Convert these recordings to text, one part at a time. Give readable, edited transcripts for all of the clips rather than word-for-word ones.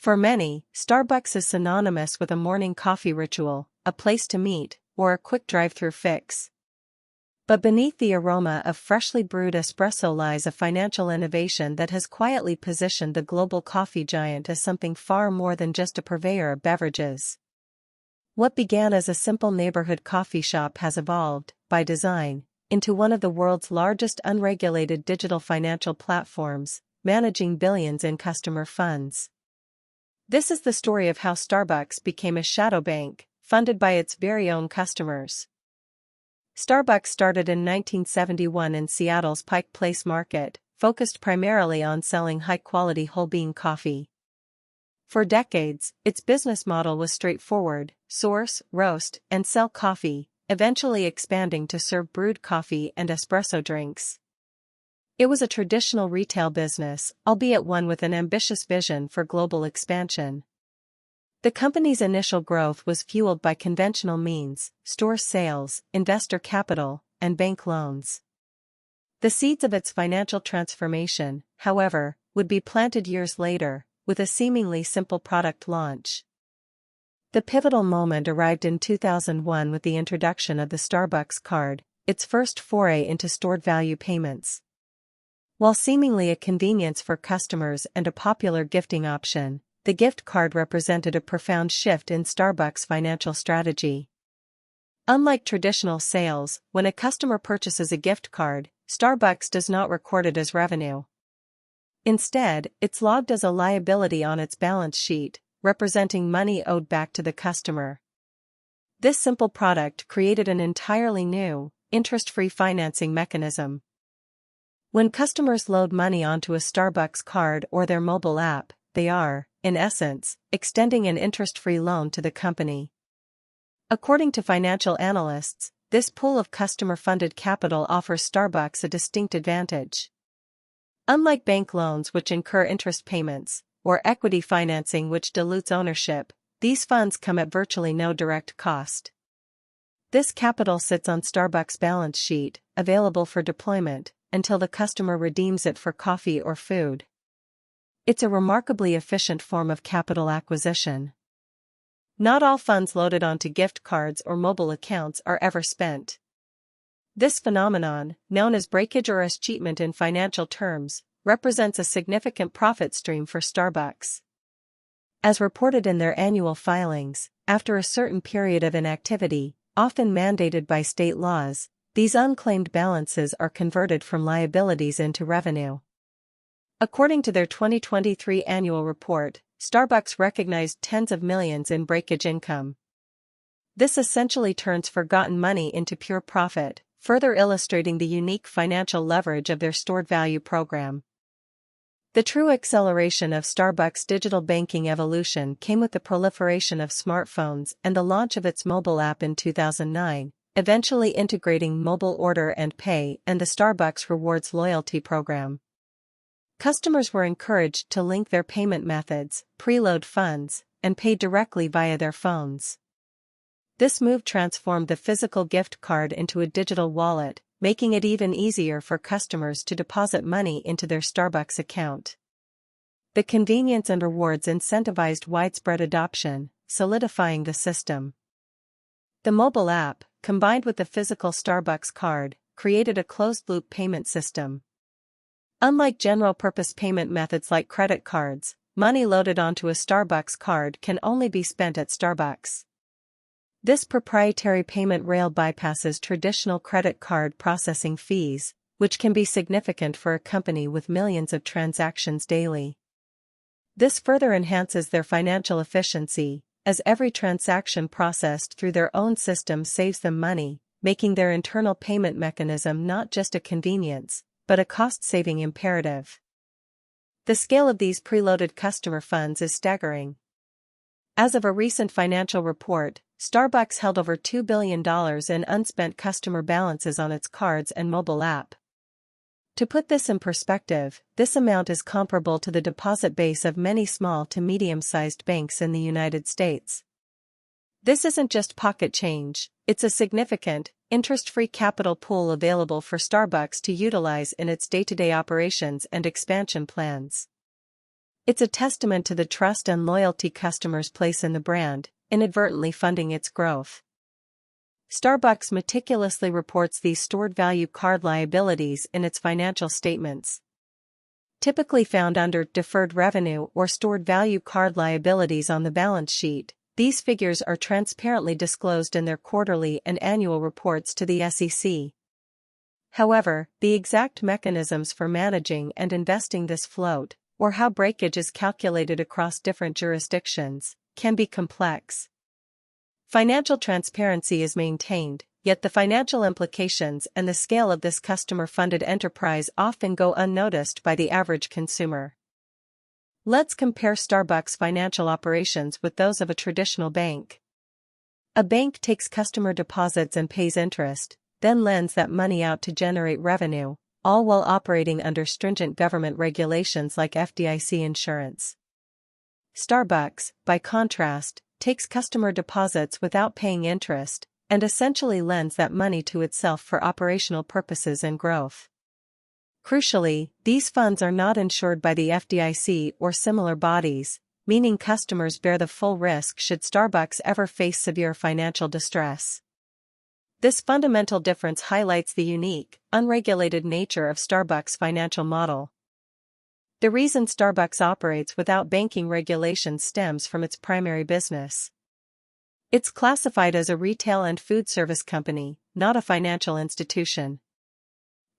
For many, Starbucks is synonymous with a morning coffee ritual, a place to meet, or a quick drive-through fix. But beneath the aroma of freshly brewed espresso lies a financial innovation that has quietly positioned the global coffee giant as something far more than just a purveyor of beverages. What began as a simple neighborhood coffee shop has evolved, by design, into one of the world's largest unregulated digital financial platforms, managing billions in customer funds. This is the story of how Starbucks became a shadow bank, funded by its very own customers. Starbucks started in 1971 in Seattle's Pike Place market, focused primarily on selling high-quality whole bean coffee. For decades, its business model was straightforward: source, roast, and sell coffee, eventually expanding to serve brewed coffee and espresso drinks. It was a traditional retail business, albeit one with an ambitious vision for global expansion. The company's initial growth was fueled by conventional means: store sales, investor capital, and bank loans. The seeds of its financial transformation, however, would be planted years later, with a seemingly simple product launch. The pivotal moment arrived in 2001 with the introduction of the Starbucks card, its first foray into stored value payments. While seemingly a convenience for customers and a popular gifting option, the gift card represented a profound shift in Starbucks' financial strategy. Unlike traditional sales, when a customer purchases a gift card, Starbucks does not record it as revenue. Instead, it's logged as a liability on its balance sheet, representing money owed back to the customer. This simple product created an entirely new, interest-free financing mechanism. When customers load money onto a Starbucks card or their mobile app, they are, in essence, extending an interest-free loan to the company. According to financial analysts, this pool of customer-funded capital offers Starbucks a distinct advantage. Unlike bank loans which incur interest payments, or equity financing which dilutes ownership, these funds come at virtually no direct cost. This capital sits on Starbucks' balance sheet, available for deployment, until the customer redeems it for coffee or food. It's a remarkably efficient form of capital acquisition. Not all funds loaded onto gift cards or mobile accounts are ever spent. This phenomenon, known as breakage or escheatment in financial terms, represents a significant profit stream for Starbucks. As reported in their annual filings, after a certain period of inactivity, often mandated by state laws, these unclaimed balances are converted from liabilities into revenue. According to their 2023 annual report, Starbucks recognized tens of millions in breakage income. This essentially turns forgotten money into pure profit, further illustrating the unique financial leverage of their stored value program. The true acceleration of Starbucks' digital banking evolution came with the proliferation of smartphones and the launch of its mobile app in 2009, eventually integrating mobile order and pay and the Starbucks Rewards loyalty program. Customers were encouraged to link their payment methods, preload funds, and pay directly via their phones. This move transformed the physical gift card into a digital wallet, making it even easier for customers to deposit money into their Starbucks account. The convenience and rewards incentivized widespread adoption, solidifying the system. The mobile app, combined with the physical Starbucks card, created a closed-loop payment system. Unlike general-purpose payment methods like credit cards, money loaded onto a Starbucks card can only be spent at Starbucks. This proprietary payment rail bypasses traditional credit card processing fees, which can be significant for a company with millions of transactions daily. This further enhances their financial efficiency, as every transaction processed through their own system saves them money, making their internal payment mechanism not just a convenience, but a cost-saving imperative. The scale of these preloaded customer funds is staggering. As of a recent financial report, Starbucks held over $2 billion in unspent customer balances on its cards and mobile app. To put this in perspective, this amount is comparable to the deposit base of many small to medium-sized banks in the United States. This isn't just pocket change, it's a significant, interest-free capital pool available for Starbucks to utilize in its day-to-day operations and expansion plans. It's a testament to the trust and loyalty customers place in the brand, inadvertently funding its growth. Starbucks meticulously reports these stored value card liabilities in its financial statements. Typically found under deferred revenue or stored value card liabilities on the balance sheet, these figures are transparently disclosed in their quarterly and annual reports to the SEC. However, the exact mechanisms for managing and investing this float, or how breakage is calculated across different jurisdictions, can be complex. Financial transparency is maintained, yet the financial implications and the scale of this customer-funded enterprise often go unnoticed by the average consumer. Let's compare Starbucks' financial operations with those of a traditional bank. A bank takes customer deposits and pays interest, then lends that money out to generate revenue, all while operating under stringent government regulations like FDIC insurance. Starbucks, by contrast, takes customer deposits without paying interest, and essentially lends that money to itself for operational purposes and growth. Crucially, these funds are not insured by the FDIC or similar bodies, meaning customers bear the full risk should Starbucks ever face severe financial distress. This fundamental difference highlights the unique, unregulated nature of Starbucks' financial model. The reason Starbucks operates without banking regulations stems from its primary business. It's classified as a retail and food service company, not a financial institution.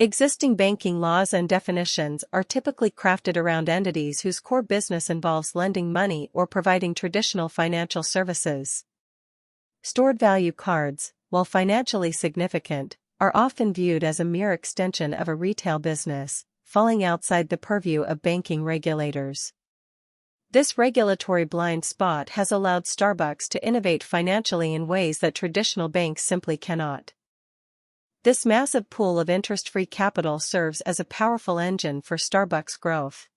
Existing banking laws and definitions are typically crafted around entities whose core business involves lending money or providing traditional financial services. Stored value cards, while financially significant, are often viewed as a mere extension of a retail business, falling outside the purview of banking regulators. This regulatory blind spot has allowed Starbucks to innovate financially in ways that traditional banks simply cannot. This massive pool of interest-free capital serves as a powerful engine for Starbucks' growth.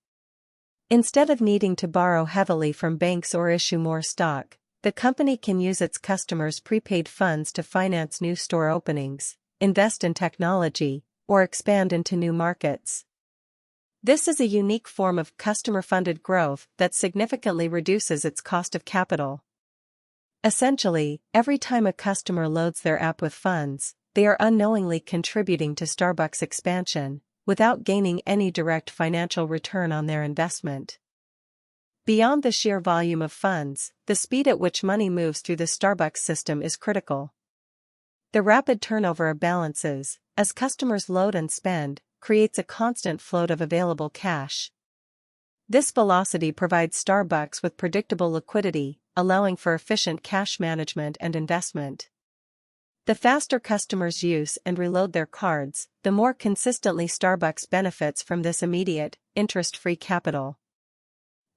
Instead of needing to borrow heavily from banks or issue more stock, the company can use its customers' prepaid funds to finance new store openings, invest in technology, or expand into new markets. This is a unique form of customer-funded growth that significantly reduces its cost of capital. Essentially, every time a customer loads their app with funds, they are unknowingly contributing to Starbucks' expansion, without gaining any direct financial return on their investment. Beyond the sheer volume of funds, the speed at which money moves through the Starbucks system is critical. The rapid turnover of balances, as customers load and spend, creates a constant float of available cash. This velocity provides Starbucks with predictable liquidity, allowing for efficient cash management and investment. The faster customers use and reload their cards, the more consistently Starbucks benefits from this immediate, interest-free capital.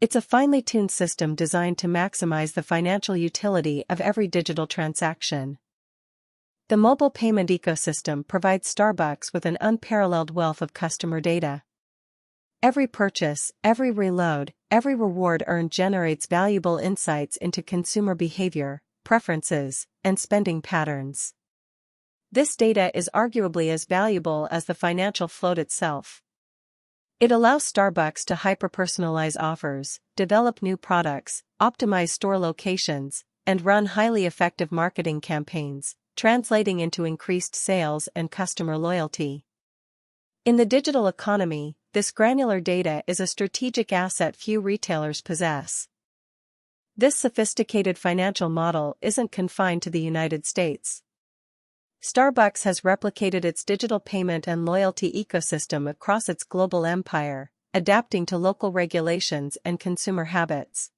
It's a finely tuned system designed to maximize the financial utility of every digital transaction. The mobile payment ecosystem provides Starbucks with an unparalleled wealth of customer data. Every purchase, every reload, every reward earned generates valuable insights into consumer behavior, preferences, and spending patterns. This data is arguably as valuable as the financial float itself. It allows Starbucks to hyper-personalize offers, develop new products, optimize store locations, and run highly effective marketing campaigns, translating into increased sales and customer loyalty. In the digital economy, this granular data is a strategic asset few retailers possess. This sophisticated financial model isn't confined to the United States. Starbucks has replicated its digital payment and loyalty ecosystem across its global empire, adapting to local regulations and consumer habits.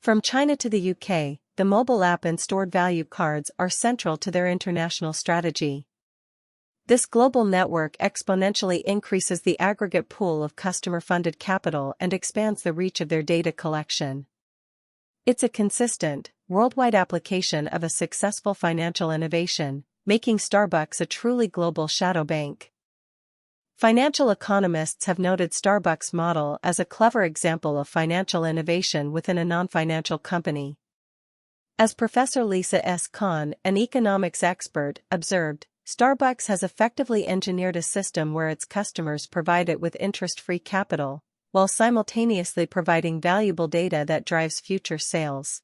From China to the UK, the mobile app and stored value cards are central to their international strategy. This global network exponentially increases the aggregate pool of customer-funded capital and expands the reach of their data collection. It's a consistent, worldwide application of a successful financial innovation, making Starbucks a truly global shadow bank. Financial economists have noted Starbucks' model as a clever example of financial innovation within a non-financial company. As Professor Lisa S. Kahn, an economics expert, observed, Starbucks has effectively engineered a system where its customers provide it with interest-free capital, while simultaneously providing valuable data that drives future sales.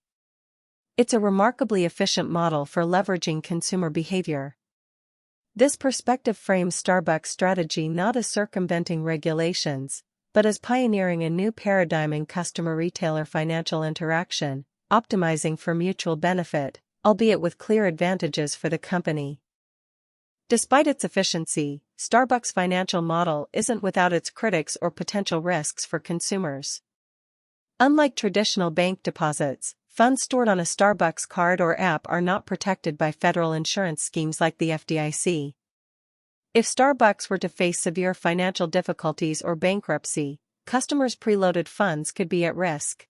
It's a remarkably efficient model for leveraging consumer behavior. This perspective frames Starbucks' strategy not as circumventing regulations, but as pioneering a new paradigm in customer-retailer financial interaction, optimizing for mutual benefit, albeit with clear advantages for the company. Despite its efficiency, Starbucks' financial model isn't without its critics or potential risks for consumers. Unlike traditional bank deposits, funds stored on a Starbucks card or app are not protected by federal insurance schemes like the FDIC. If Starbucks were to face severe financial difficulties or bankruptcy, customers' preloaded funds could be at risk.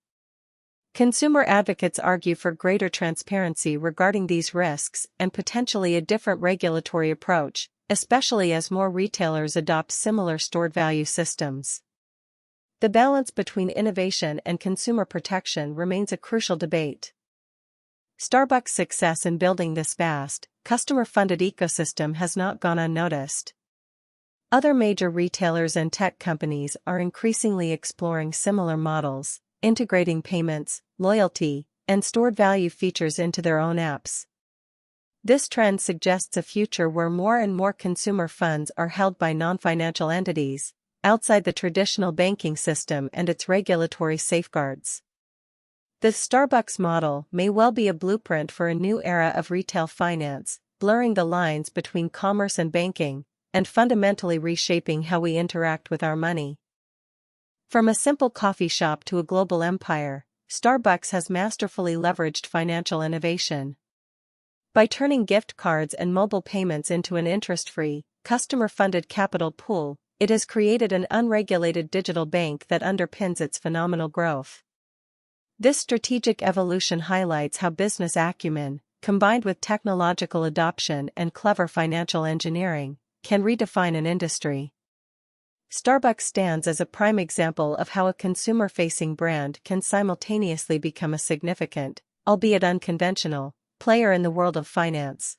Consumer advocates argue for greater transparency regarding these risks and potentially a different regulatory approach, especially as more retailers adopt similar stored value systems. The balance between innovation and consumer protection remains a crucial debate. Starbucks' success in building this vast, customer-funded ecosystem has not gone unnoticed. Other major retailers and tech companies are increasingly exploring similar models, integrating payments, loyalty, and stored value features into their own apps. This trend suggests a future where more and more consumer funds are held by non-financial entities, outside the traditional banking system and its regulatory safeguards. The Starbucks model may well be a blueprint for a new era of retail finance, blurring the lines between commerce and banking, and fundamentally reshaping how we interact with our money. From a simple coffee shop to a global empire, Starbucks has masterfully leveraged financial innovation. By turning gift cards and mobile payments into an interest-free, customer-funded capital pool, it has created an unregulated digital bank that underpins its phenomenal growth. This strategic evolution highlights how business acumen, combined with technological adoption and clever financial engineering, can redefine an industry. Starbucks stands as a prime example of how a consumer-facing brand can simultaneously become a significant, albeit unconventional, player in the world of finance.